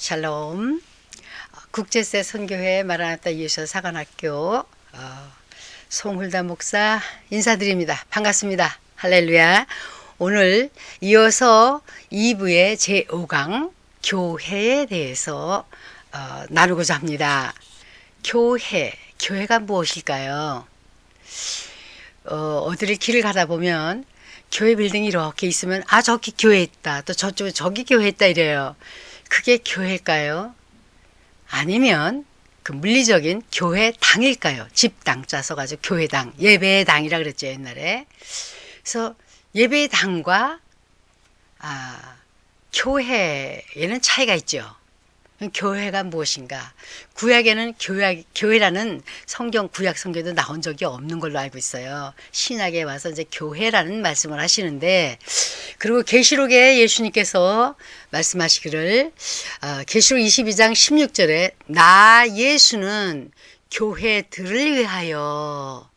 샬롬. 국제세 선교회 마라나타 예수 사관학교 송hul다 목사 인사드립니다. 반갑습니다. 할렐루야. 오늘 이어서 2부의 제5강 교회에 대해서 나누고자 합니다. 교회가 무엇일까요? 어디를 길을 가다 보면 교회 빌딩이 이렇게 있으면 저기 교회 있다, 또 저쪽에 저기 교회 있다 이래요. 그게 교회일까요? 아니면 그 물리적인 교회 당일까요? 집당자 써가지고 교회당, 예배의 당이라 그랬죠 옛날에. 그래서 예배의 당과 교회에는 차이가 있죠. 교회가 무엇인가? 구약에는 교회라는 구약 성경에도 나온 적이 없는 걸로 알고 있어요. 신약에 와서 이제 교회라는 말씀을 하시는데, 그리고 계시록에 예수님께서 말씀하시기를, 계시록 22장 16절에 나 예수는 교회들을 위하여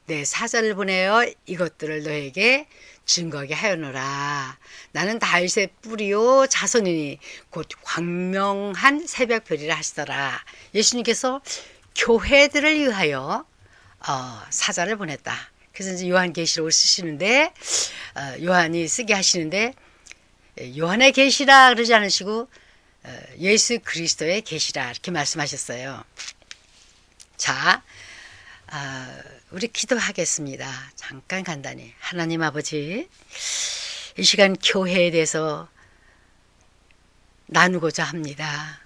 내 사자를 보내어 이것들을 너에게 증거하게 하였노라. 나는 다윗의 뿌리요 자손이니 곧 광명한 새벽별이라 하시더라. 예수님께서 교회들을 위하여 사자를 보냈다. 그래서 이제 요한계시록을 쓰시는데, 요한이 쓰게 하시는데, 요한의 계시라 그러지 않으시고 예수 그리스도의 계시라 이렇게 말씀하셨어요. 자, 우리 기도하겠습니다. 잠깐 간단히. 하나님 아버지, 이 시간 교회에 대해서 나누고자 합니다.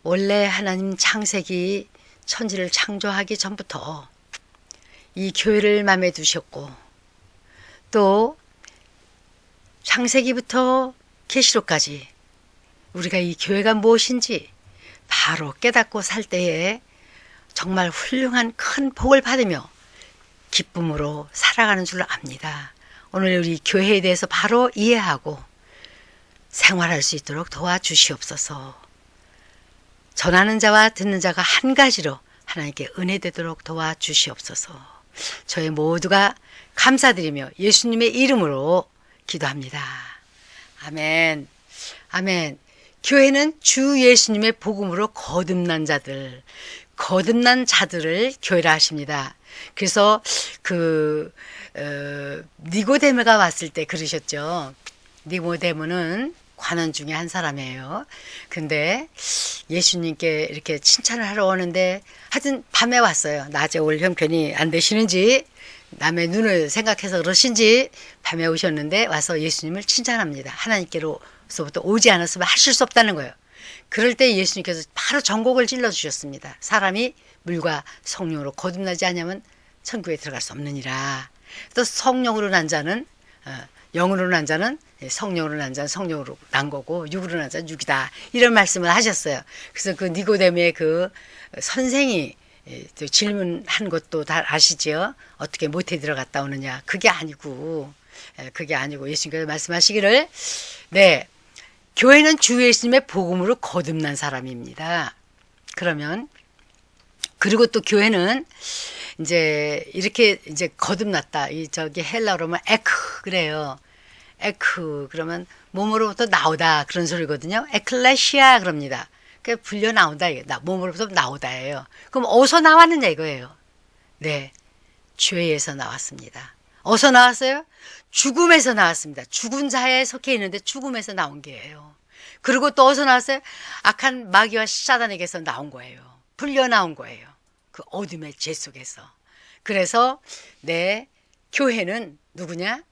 원래 하나님 창세기 천지를 창조하기 전부터 이 교회를 마음에 두셨고, 또 창세기부터 계시록까지 우리가 이 교회가 무엇인지 바로 깨닫고 살 때에 정말 훌륭한 큰 복을 받으며 기쁨으로 살아가는 줄 압니다. 오늘 우리 교회에 대해서 바로 이해하고 생활할 수 있도록 도와주시옵소서. 전하는 자와 듣는 자가 한 가지로 하나님께 은혜되도록 도와주시옵소서. 저희 모두가 감사드리며 예수님의 이름으로 기도합니다. 아멘. 아멘. 교회는 주 예수님의 복음으로 거듭난 자들을 교회라 하십니다. 그래서 니고데모가 왔을 때 그러셨죠. 니고데모는 관원 중에 한 사람이에요. 근데 예수님께 이렇게 칭찬을 하러 오는데 하여튼 밤에 왔어요. 낮에 올 형편이 안 되시는지 남의 눈을 생각해서 그러신지 밤에 오셨는데 와서 예수님을 칭찬합니다. 하나님께로서부터 오지 않았으면 하실 수 없다는 거예요. 그럴 때 예수님께서 바로 전곡을 찔러주셨습니다. 사람이 물과 성령으로 거듭나지 않으면 천국에 들어갈 수 없느니라. 또 성령으로 난 자는 영으로 난 자는 성령으로 난 자는 성령으로 난 거고 육으로 난 자는 육이다. 이런 말씀을 하셨어요. 그래서 그 니고데모의 그 선생이 질문한 것도 다 아시죠? 어떻게 모태에 들어갔다 오느냐. 그게 아니고 예수님께서 말씀하시기를, 네, 교회는 주 예수님의 복음으로 거듭난 사람입니다. 그리고 또 교회는 이제 이렇게 이제 거듭났다. 저기 헬라어로는 에크 그래요. 에크 그러면 몸으로부터 나오다 그런 소리거든요. 에클레시아 그럽니다. 그 불려 나온다. 몸으로부터 나오다예요. 그럼 어디서 나왔느냐 이거예요. 네, 죄에서 나왔습니다. 어디서 나왔어요? 죽음에서 나왔습니다. 죽은 자에 속해 있는데 죽음에서 나온 게예요. 그리고 또 어디서 나왔어요? 악한 마귀와 사단에게서 나온 거예요. 불려 나온 거예요. 그 어둠의 죄 속에서. 그래서 네, 교회는 누구냐?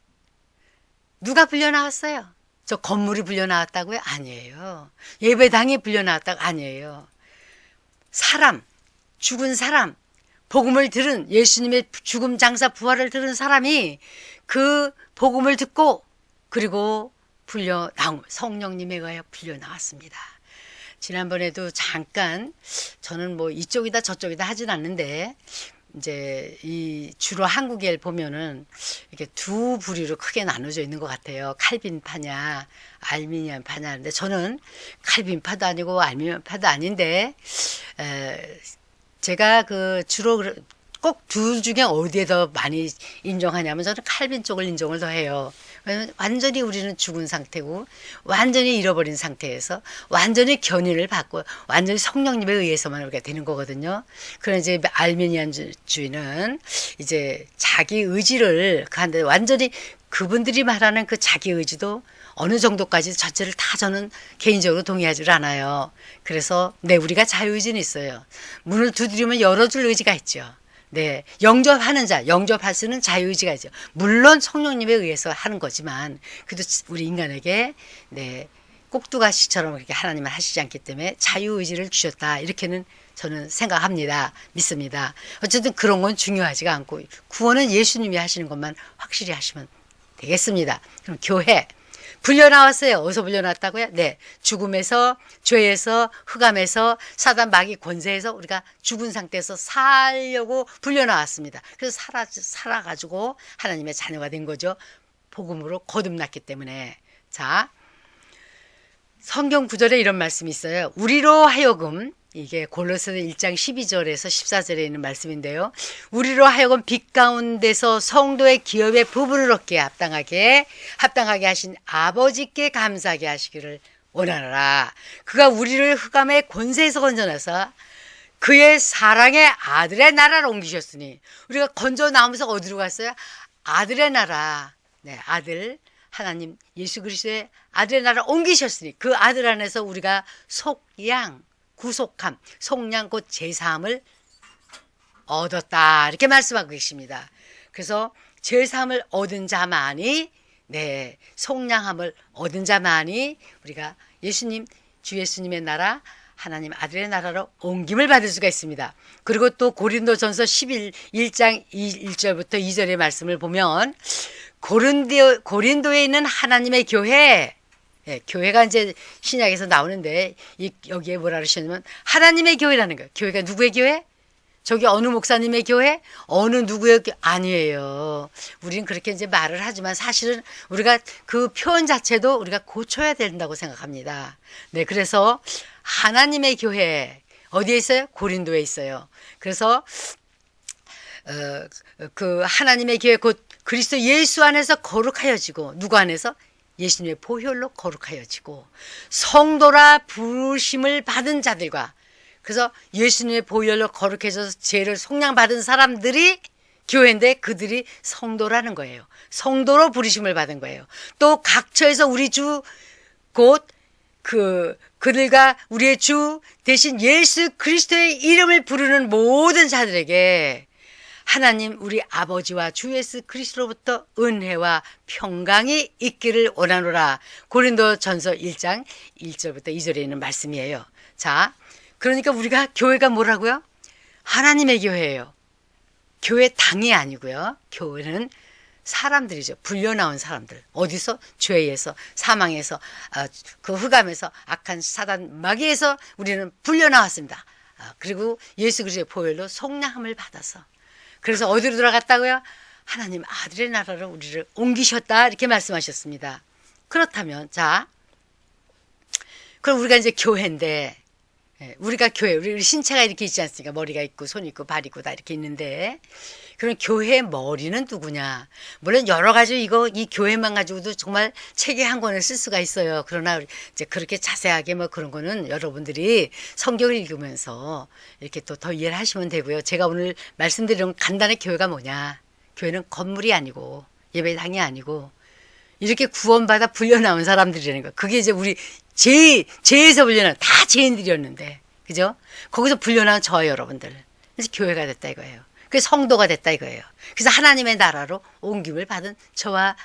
누가 불려 나왔어요? 저 건물이 불려 나왔다고요? 아니에요. 예배당이 불려 나왔다고? 아니에요. 죽은 사람, 복음을 들은 예수님의 죽음 장사 부활을 들은 사람이 그 복음을 듣고 그리고 불려 나온 성령님에 의하여 불려 나왔습니다. 지난번에도 잠깐 저는 뭐 이쪽이다 저쪽이다 하진 않는데 이제 주로 한국에 보면은 이렇게 두 부류로 크게 나눠져 있는 것 같아요. 칼빈파냐 알미니안파냐 하는데 저는 칼빈파도 아니고 알미니안파도 아닌데 제가 주로 꼭 둘 중에 어디에 더 많이 인정하냐면 저는 칼빈 쪽을 인정을 더 해요. 왜냐면 완전히 우리는 죽은 상태고 완전히 잃어버린 상태에서 완전히 견인을 받고 완전히 성령님에 의해서만 우리가 되는 거거든요. 그런 이제 알메니안주의는 이제 자기 의지를 그한데 완전히 그분들이 말하는 그 자기 의지도 어느 정도까지 전체를 다 저는 개인적으로 동의하지 않아요. 그래서 네, 우리가 자유의지는 있어요. 문을 두드리면 열어줄 의지가 있죠. 네, 영접하는 자, 영접할 수 있는 자유의지가 있죠. 물론 성령님에 의해서 하는 거지만 그래도 우리 인간에게 네, 꼭두가시처럼 그렇게 하나님은 하시지 않기 때문에 자유의지를 주셨다. 이렇게는 저는 생각합니다. 믿습니다. 어쨌든 그런 건 중요하지가 않고 구원은 예수님이 하시는 것만 확실히 하시면 되겠습니다. 그럼 교회 불려나왔어요. 어디서 불려나왔다고요? 네, 죽음에서, 죄에서, 흑암에서, 사단 마귀 권세에서 우리가 죽은 상태에서 살려고 불려나왔습니다. 그래서 살아가지고 하나님의 자녀가 된 거죠. 복음으로 거듭났기 때문에. 자, 성경 구절에 이런 말씀이 있어요. 우리로 하여금, 이게 골로새서 1장 12절에서 14절에 있는 말씀인데요. 우리로 하여금 빛 가운데서 성도의 기업의 부분을 얻기에 합당하게 하신 아버지께 감사하게 하시기를 원하노라. 그가 우리를 흑암의 권세에서 건져내서 그의 사랑의 아들의 나라로 옮기셨으니, 우리가 건져 나오면서 어디로 갔어요? 아들의 나라. 네, 아들 하나님 예수 그리스도의 아들의 나라 옮기셨으니 그 아들 안에서 우리가 속량, 구속함, 속량 곧 제사함을 얻었다. 이렇게 말씀하고 계십니다. 그래서 제사함을 얻은 자만이, 네, 속량함을 얻은 자만이 우리가 예수님, 주 예수님의 나라, 하나님 아들의 나라로 옮김을 받을 수가 있습니다. 그리고 또 고린도전서 1장 1절부터 2절의 말씀을 보면 고린도에 있는 하나님의 교회, 예, 교회가 이제 신약에서 나오는데 여기에 뭐라 그러셨냐면 하나님의 교회라는 거예요. 교회가 누구의 교회? 저기 어느 목사님의 교회? 어느 누구의 교회? 아니에요. 우리는 그렇게 이제 말을 하지만 사실은 우리가 그 표현 자체도 우리가 고쳐야 된다고 생각합니다. 네, 그래서 하나님의 교회 어디에 있어요? 고린도에 있어요. 그래서 그 하나님의 교회 곧 그리스도 예수 안에서 거룩하여지고, 누구 안에서? 예수님의 보혈로 거룩하여지고 성도라 부르심을 받은 자들과, 그래서 예수님의 보혈로 거룩해져서 죄를 속량받은 사람들이 교회인데 그들이 성도라는 거예요. 성도로 부르심을 받은 거예요. 또 각처에서 우리 주 곧 그들과 우리의 주 대신 예수 그리스도의 이름을 부르는 모든 자들에게 하나님 우리 아버지와 주 예수 그리스도로부터 은혜와 평강이 있기를 원하노라. 고린도전서 1장 1절부터 2절에 있는 말씀이에요. 자, 그러니까 우리가 교회가 뭐라고요? 하나님의 교회예요. 교회 당이 아니고요. 교회는 사람들이죠. 불려나온 사람들. 어디서? 죄에서, 사망에서, 그 흑암에서, 악한 사단 마귀에서 우리는 불려나왔습니다. 그리고 예수 그리스도의 보혈로 속량함을 받아서, 그래서 어디로 들어갔다고요? 하나님 아들의 나라로 우리를 옮기셨다. 이렇게 말씀하셨습니다. 그렇다면, 자, 그럼 우리가 이제 교회인데, 우리가 교회, 우리 신체가 이렇게 있지 않습니까? 머리가 있고, 손 있고, 발 있고, 다 이렇게 있는데, 그럼 교회의 머리는 누구냐? 물론 여러 가지 이 교회만 가지고도 정말 책에 한 권을 쓸 수가 있어요. 그러나 이제 그렇게 자세하게 뭐 그런 거는 여러분들이 성경을 읽으면서 이렇게 또 더 이해를 하시면 되고요. 제가 오늘 말씀드린 간단히 교회가 뭐냐? 교회는 건물이 아니고 예배당이 아니고 이렇게 구원받아 불려나온 사람들이라는 거예요. 그게 이제 우리 죄에서 불려나온 다 죄인들이었는데, 그죠? 거기서 불려나온 저와 여러분들. 그래서 교회가 됐다 이거예요. 그래서 성도가 됐다 이거예요. 그래서 하나님의 나라로 옮김을 받은 저와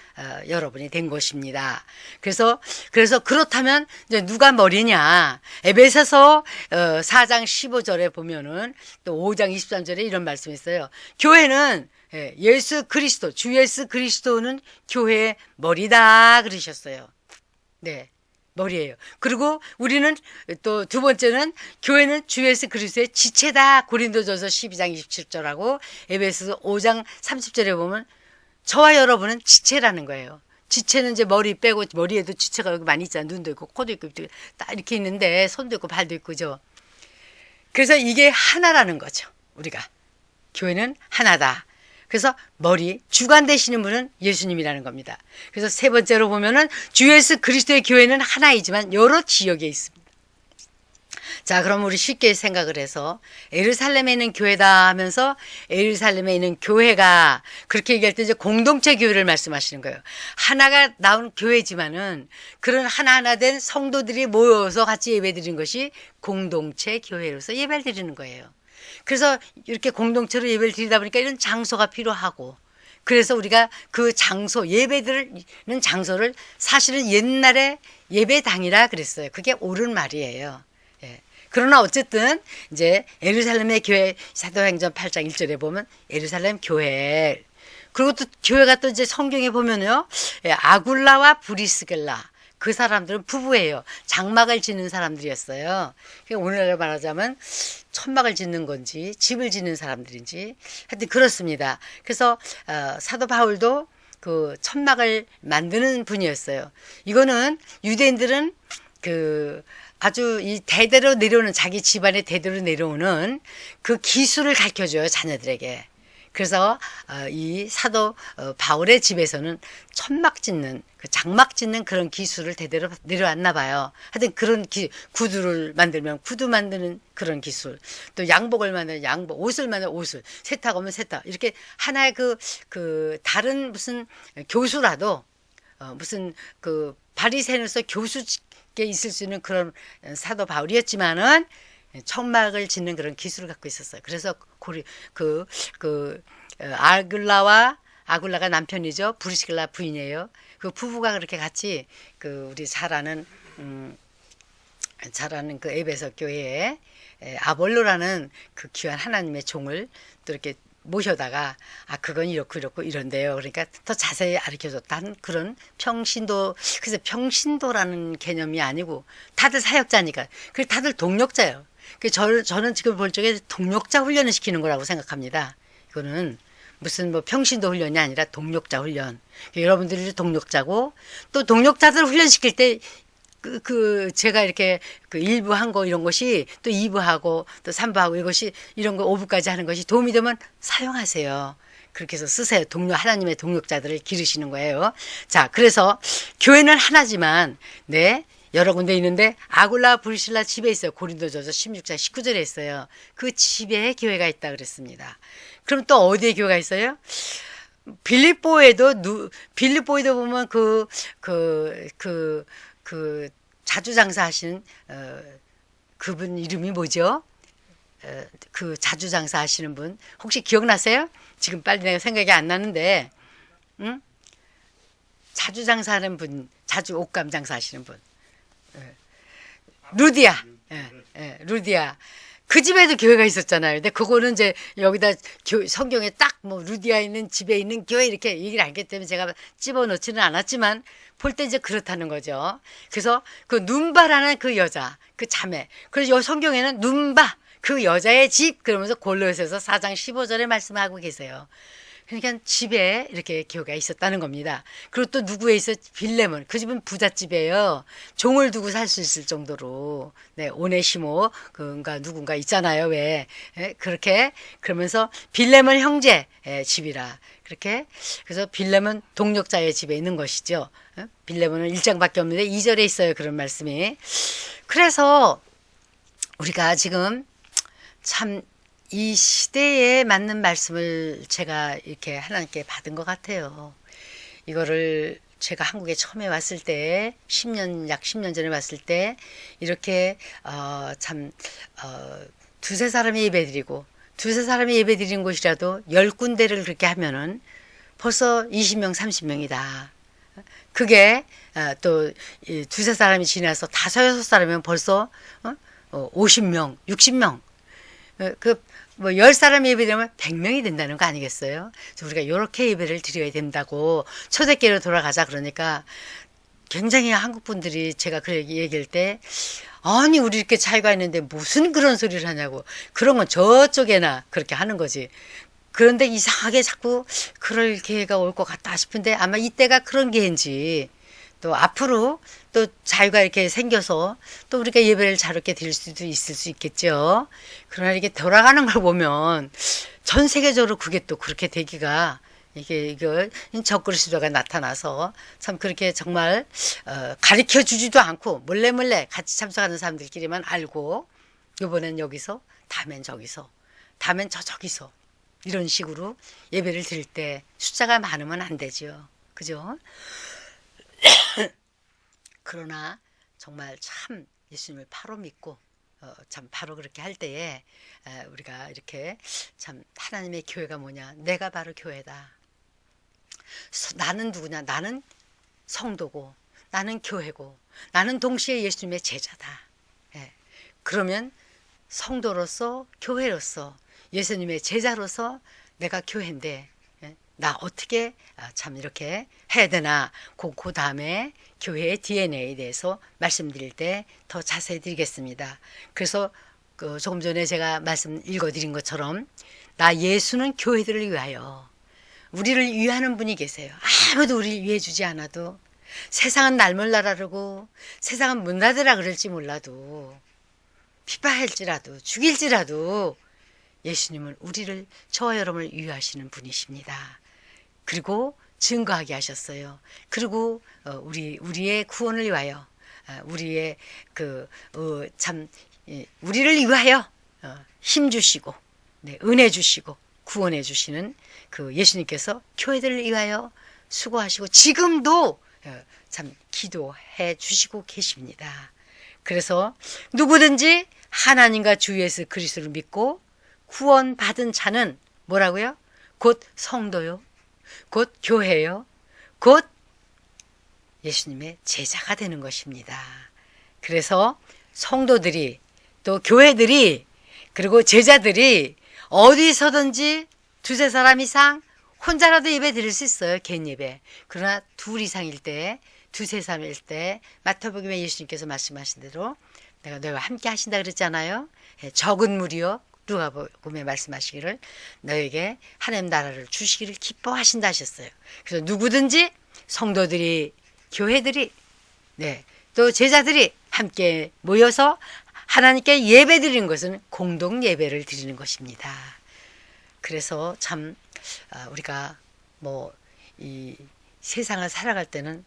여러분이 된 것입니다. 그래서 그렇다면 이제 누가 머리냐? 에베소서 4장 15절에 보면은 또 5장 23절에 이런 말씀이 있어요. 교회는 예수 그리스도, 주 예수 그리스도는 교회의 머리다 그러셨어요. 네. 머리예요. 그리고 우리는 또 두 번째는 교회는 주 예수 그리스도의 지체다. 고린도전서 12장 27절하고 에베소서 5장 30절에 보면 저와 여러분은 지체라는 거예요. 지체는 이제 머리 빼고, 머리에도 지체가 여기 많이 있잖아요. 눈도 있고 코도 있고 딱 이렇게 있는데 손도 있고 발도 있고, 그죠? 그래서 이게 하나라는 거죠. 우리가 교회는 하나다. 그래서 머리, 주관 되시는 분은 예수님이라는 겁니다. 그래서 세 번째로 보면은 주 예수 그리스도의 교회는 하나이지만 여러 지역에 있습니다. 자, 그럼 우리 쉽게 생각을 해서 예루살렘에 있는 교회다 하면서 예루살렘에 있는 교회가 그렇게 얘기할 때 이제 공동체 교회를 말씀하시는 거예요. 하나가 나온 교회지만은 그런 하나하나 된 성도들이 모여서 같이 예배드리는 것이 공동체 교회로서 예배를 드리는 거예요. 그래서 이렇게 공동체로 예배를 드리다 보니까 이런 장소가 필요하고, 그래서 우리가 그 장소, 예배드리는 장소를 사실은 옛날에 예배당이라 그랬어요. 그게 옳은 말이에요. 예. 그러나 어쨌든 이제 예루살렘의 교회, 사도행전 8장 1절에 보면 예루살렘 교회, 그리고 또 교회가 또 이제 성경에 보면요, 아굴라와 브리스길라, 그 사람들은 부부예요. 장막을 짓는 사람들이었어요. 오늘날 말하자면 천막을 짓는 건지 집을 짓는 사람들인지 하여튼 그렇습니다. 그래서 사도 바울도 그 천막을 만드는 분이었어요. 이거는 유대인들은 그 아주 이 대대로 내려오는, 자기 집안의 대대로 내려오는 그 기술을 가르쳐줘요, 자녀들에게. 그래서 이 사도 바울의 집에서는 천막 짓는, 그 장막 짓는 그런 기술을 대대로 내려왔나 봐요. 하여튼 그런 구두를 만들면 구두 만드는 그런 기술, 또 양복을 만드는 양복, 옷을 만드는 옷을, 세탁하면 세탁, 이렇게 하나의 그 다른 무슨 교수라도 무슨 그 바리새인으로서 교수 있을 수 있는 그런 사도 바울이었지만은 천막을 짓는 그런 기술을 갖고 있었어요. 그래서 아굴라가 남편이죠. 브리스길라 부인이에요. 그 부부가 그렇게 같이 그 우리 잘 아는 그 에베소 교회에 아볼로라는 그 귀한 하나님의 종을 또 이렇게 모셔다가 그건 이렇고 이런데요. 그러니까 더 자세히 가르쳐줬다는 그런 평신도. 그래서 평신도라는 개념이 아니고 다들 사역자니까. 그래서 다들 동력자예요. 저는 지금 볼 적에 동력자 훈련을 시키는 거라고 생각합니다. 이거는 무슨 뭐 평신도 훈련이 아니라 동력자 훈련. 여러분들이 동력자고, 또 동력자들 훈련시킬 때 제가 이렇게 그 1부 한 거 이런 것이 또 2부 하고 또 3부 하고 이것이 이런 거 5부까지 하는 것이 도움이 되면 사용하세요. 그렇게 해서 쓰세요. 하나님의 동력자들을 기르시는 거예요. 자, 그래서 교회는 하나지만, 네, 여러 군데 있는데 아굴라 브리스길라 집에 있어요. 고린도전서 16장 19절에 있어요. 그 집에 교회가 있다 그랬습니다. 그럼 또 어디에 교회가 있어요? 빌립보에도 보면 그 자주장사 하시는 그분 이름이 뭐죠? 그 자주장사 하시는 분 혹시 기억나세요? 지금 빨리 내가 생각이 안 나는데, 응? 자주장사 하는 분, 자주 옷감 장사 하시는 분, 루디아. 루디아. 그 집에도 교회가 있었잖아요. 근데 그거는 이제 여기다 성경에 딱 뭐 루디아 있는 집에 있는 교회 이렇게 얘기를 하기 때문에 제가 집어넣지는 않았지만 볼 때 이제 그렇다는 거죠. 그래서 그 눈바라는 그 여자, 그 자매. 그래서 성경에는 눈바, 그 여자의 집, 그러면서 골로새서 4장 15절에 말씀하고 계세요. 그러니까 집에 이렇게 교회가 있었다는 겁니다. 그리고 또 누구에 있어? 빌레몬. 그 집은 부잣집이에요. 종을 두고 살 수 있을 정도로. 네, 오네시모 그가 누군가 있잖아요. 왜? 그렇게 그러면서 빌레몬 형제 집이라. 그렇게 그래서 빌레몬 동력자의 집에 있는 것이죠. 빌레몬은 1장밖에 없는데 2절에 있어요. 그런 말씀이. 그래서 우리가 지금 참 이 시대에 맞는 말씀을 제가 이렇게 하나님께 받은 것 같아요. 이거를 제가 한국에 처음에 왔을 때 약 10년 전에 왔을 때 이렇게 두세 사람이 예배드리고 두세 사람이 예배드리는 곳이라도 10군데를 그렇게 하면은 벌써 20명 30명이다. 그게 또 두세 사람이 지나서 5-6사람이면 벌써 50명 60명 뭐 10사람 예배되면 100명이 된다는 거 아니겠어요? 그래서 우리가 이렇게 예배를 드려야 된다고 초대교회로 돌아가자 그러니까 굉장히 한국 분들이 제가 그 얘기할 때 아니 우리 이렇게 차이가 있는데 무슨 그런 소리를 하냐고. 그런 건 저쪽에나 그렇게 하는 거지. 그런데 이상하게 자꾸 그럴 기회가 올 것 같다 싶은데 아마 이때가 그런 기회인지 또 앞으로 또 자유가 이렇게 생겨서 또 우리가 예배를 자유롭게 드릴 수도 있을 수 있겠죠. 그러나 이렇게 돌아가는 걸 보면 전 세계적으로 그게 또 그렇게 되기가 이거 적그리스도가 나타나서 참 그렇게 정말 가르쳐 주지도 않고 몰래 같이 참석하는 사람들끼리만 알고 이번엔 여기서 다음엔 저기서 다음엔 저기서 이런 식으로 예배를 드릴 때 숫자가 많으면 안 되죠. 그죠? 그러나 정말 참 예수님을 바로 믿고 참 바로 그렇게 할 때에 우리가 이렇게 참 하나님의 교회가 뭐냐? 내가 바로 교회다. 나는 누구냐? 나는 성도고 나는 교회고 나는 동시에 예수님의 제자다. 예. 그러면 성도로서 교회로서 예수님의 제자로서 내가 교회인데 나 어떻게 참 이렇게 해야 되나 그 다음에 교회의 DNA에 대해서 말씀드릴 때 더 자세히 드리겠습니다. 그래서 조금 전에 제가 말씀 읽어드린 것처럼 나 예수는 교회들을 위하여 우리를 위하는 분이 계세요. 아무도 우리를 위해 주지 않아도 세상은 날 몰라라 그러고 세상은 문 닫으라 그럴지 몰라도 피파할지라도 죽일지라도 예수님은 우리를 저와 여러분을 위하시는 분이십니다. 그리고 증거하게 하셨어요. 그리고 우리의 구원을 위하여 우리의 우리를 위하여 힘 주시고 은혜 주시고 구원해 주시는 그 예수님께서 교회들을 위하여 수고하시고 지금도 참 기도해 주시고 계십니다. 그래서 누구든지 하나님과 주 예수 그리스도를 믿고 구원받은 자는 뭐라고요? 곧 성도요. 곧 교회요. 곧 예수님의 제자가 되는 것입니다. 그래서 성도들이 또 교회들이 그리고 제자들이 어디서든지 두세 사람 이상 혼자라도 예배 드릴 수 있어요. 개인 예배. 그러나 둘 이상일 때 두세 사람일 때 마태복음에 예수님께서 말씀하신 대로 내가 너희와 함께 하신다 그랬잖아요. 적은 무리요. 누가복음에 말씀하시기를 너에게 하나님 나라를 주시기를 기뻐하신다 하셨어요. 그래서 누구든지 성도들이 교회들이 또 제자들이 함께 모여서 하나님께 예배 드리는 것은 공동 예배를 드리는 것입니다. 그래서 참 우리가 이 세상을 살아갈 때는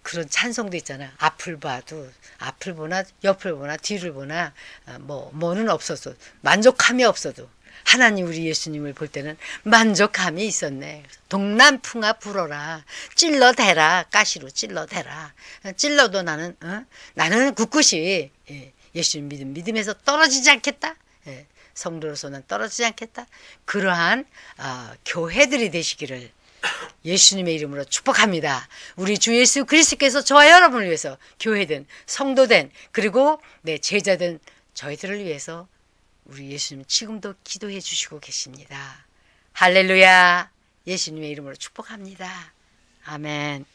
그런 찬송도 있잖아요. 앞을 보나 옆을 보나 뒤를 보나 뭐는 없어도 만족함이 없어도 하나님 우리 예수님을 볼 때는 만족함이 있었네. 동남풍아 불어라 찔러대라 가시로 찔러대라 찔러도 나는 굳굳이 예수님 믿음에서 떨어지지 않겠다. 성도로서는 떨어지지 않겠다. 그러한 교회들이 되시기를 예수님의 이름으로 축복합니다. 우리 주 예수 그리스도께서 저와 여러분을 위해서 교회든 성도된 그리고 내 제자든 저희들을 위해서 우리 예수님 지금도 기도해 주시고 계십니다. 할렐루야. 예수님의 이름으로 축복합니다. 아멘.